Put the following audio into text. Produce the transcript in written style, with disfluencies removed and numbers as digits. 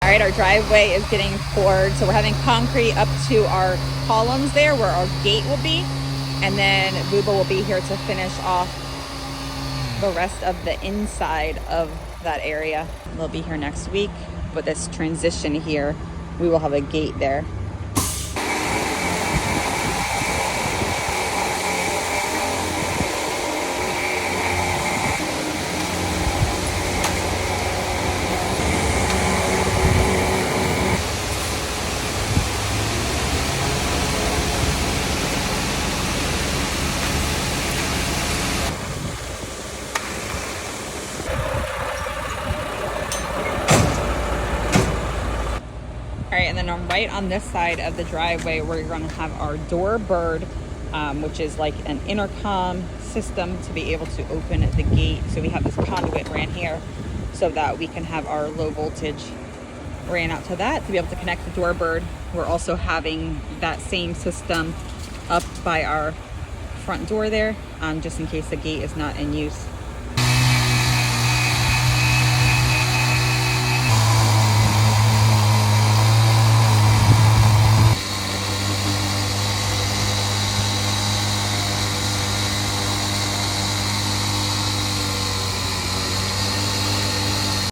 All right, our driveway is getting poured. So we're having concrete up to our columns there where our gate will be. And then Booba will be here to finish off the rest of the inside of that area. They'll be here next week. But this transition here, we will have a gate there. All right, and then right on this side of the driveway, we're gonna have our Doorbell, which is like an intercom system to be able to open the gate. So we have this conduit ran here so that we can have our low voltage ran out to that to be able to connect the Doorbell. We're also having that same system up by our front door there, just in case the gate is not in use.